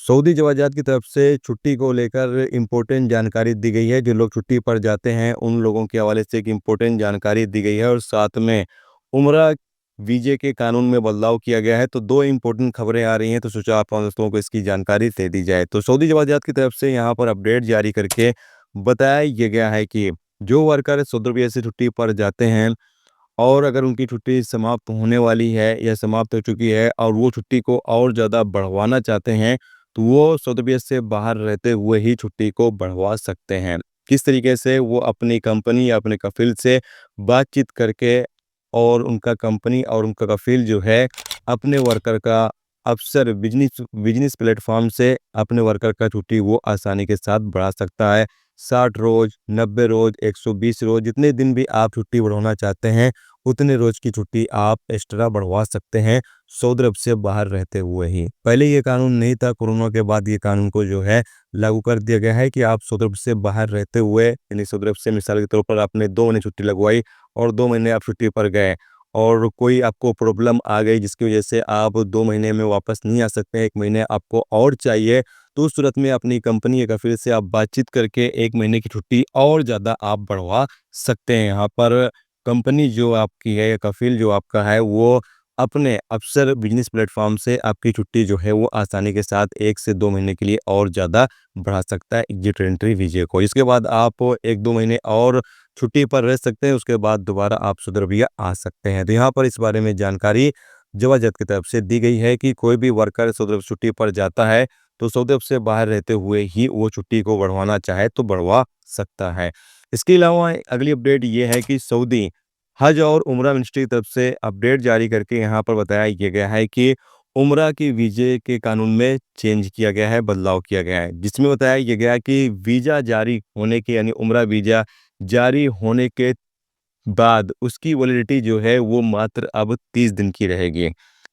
Saudi जवाजात की तरफ से छुट्टी को लेकर इम्पोर्टेंट जानकारी दी गई है। जो लोग छुट्टी पर जाते हैं उन लोगों के हवाले से एक इम्पोर्टेंट जानकारी दी गई है और साथ में उम्रा वीज़े के कानून में बदलाव किया गया है। तो 2 इम्पोर्टेंट खबरें आ रही हैं, तो सोचा आप दोस्तों को इसकी जानकारी दे दी जाए। तो सऊदी जवाजात की तरफ से यहाँ पर अपडेट जारी करके बताया ये गया है कि जो वर्कर सऊदी अरबिया से छुट्टी पर जाते हैं और अगर उनकी छुट्टी समाप्त होने वाली है या समाप्त हो चुकी है और वो छुट्टी को और ज़्यादा बढ़वाना चाहते हैं, तो वो सऊदी अरबिया से बाहर रहते हुए ही छुट्टी को बढ़वा सकते हैं। किस तरीके से? वो अपनी कंपनी या अपने कफ़ील से बातचीत करके और उनका कंपनी और उनका कफ़ील जो है अपने वर्कर का अफ़सर बिज़नेस बिज़नेस प्लेटफ़ॉर्म से अपने वर्कर का छुट्टी वो आसानी के साथ बढ़ा सकता है। 60 रोज़, 90 रोज़, 120 रोज़, जितने दिन भी आप छुट्टी बढ़वाना चाहते हैं उतने रोज़ की छुट्टी आप एक्स्ट्रा बढ़वा सकते हैं सऊदी अरब से बाहर रहते हुए ही। पहले ये कानून नहीं था, कोरोना के बाद ये कानून को जो है लागू कर दिया गया है कि आप सऊदी अरब से बाहर रहते हुए यानी सऊदी अरब से मिसाल के तौर पर आपने 2 महीने छुट्टी लगवाई और 2 महीने आप छुट्टी पर गए और कोई आपको प्रॉब्लम आ गई जिसकी वजह से आप 2 महीने में वापस नहीं आ सकते हैं, 1 महीने आपको और चाहिए, तो उस सूरत में अपनी कंपनी या कफ़ील से आप बातचीत करके 1 महीने की छुट्टी और ज़्यादा आप बढ़वा सकते हैं। यहाँ पर कंपनी जो आपकी है या कफ़ील जो आपका है वो अपने अफ़सर बिज़नेस प्लेटफ़ॉर्म से आपकी छुट्टी जो है वो आसानी के साथ 1 से 2 महीने के लिए और ज़्यादा बढ़ा सकता है एग्ज़िट एंट्री वीज़े को। इसके बाद आप 1-2 महीने और छुट्टी पर रह सकते हैं, उसके बाद दोबारा आप सऊदी अरबिया आ सकते हैं। तो यहाँ पर इस बारे में जानकारी जवाजात की तरफ से दी गई है कि कोई भी वर्कर सऊदी अरब छुट्टी पर जाता है, तो सऊदी अरब से बाहर रहते हुए ही वो छुट्टी को बढ़वाना चाहे तो बढ़वा सकता है। इसके अलावा अगली अपडेट ये है कि सऊदी हज और उम्रा मिनिस्ट्री की तरफ से अपडेट जारी करके यहाँ पर बताया ये गया है कि उम्रा की वीज़े के कानून में चेंज किया गया है, बदलाव किया गया है। जिसमें बताया ये गया है कि वीज़ा जारी होने के यानी उम्रा वीज़ा जारी होने के बाद उसकी वैलिडिटी जो है वो मात्र अब 30 दिन की रहेगी।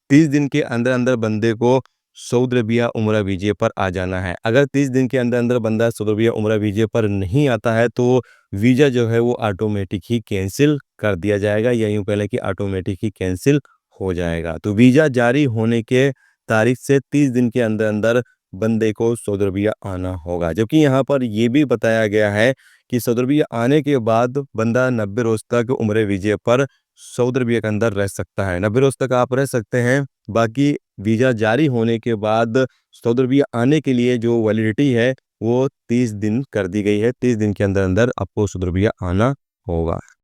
30 दिन के अंदर-अंदर बंदे को सऊदी अरबिया उम्रा वीज़े पर आ जाना है। अगर 30 दिन के अंदर-अंदर बंदा सऊदी अरबिया उम्रा वीज़े पर नहीं आता है तो वीज़ा जो है वो ऑटोमेटिक ही कैंसिल कर दिया जाएगा या यूँ कह लें कि ऑटोमेटिक ही कैंसिल हो जाएगा। तो वीज़ा जारी होने के तारीख से 30 दिन के अंदर-अंदर बंदे को सऊदी अरबिया आना होगा। जबकि यहाँ पर ये भी बताया गया है कि सऊदी अरबिया आने के बाद बंदा 90 रोज़ तक उम्रे वीज़े पर सऊदी अरबिया के अंदर रह सकता है। 90 रोज़ तक आप रह सकते हैं। बाकी वीज़ा जारी होने के बाद सऊदी अरबिया आने के लिए जो वैलिडिटी है वो 30 दिन कर दी गई है। 30 दिन के अंदर-अंदर आपको सऊदी अरबिया आना होगा।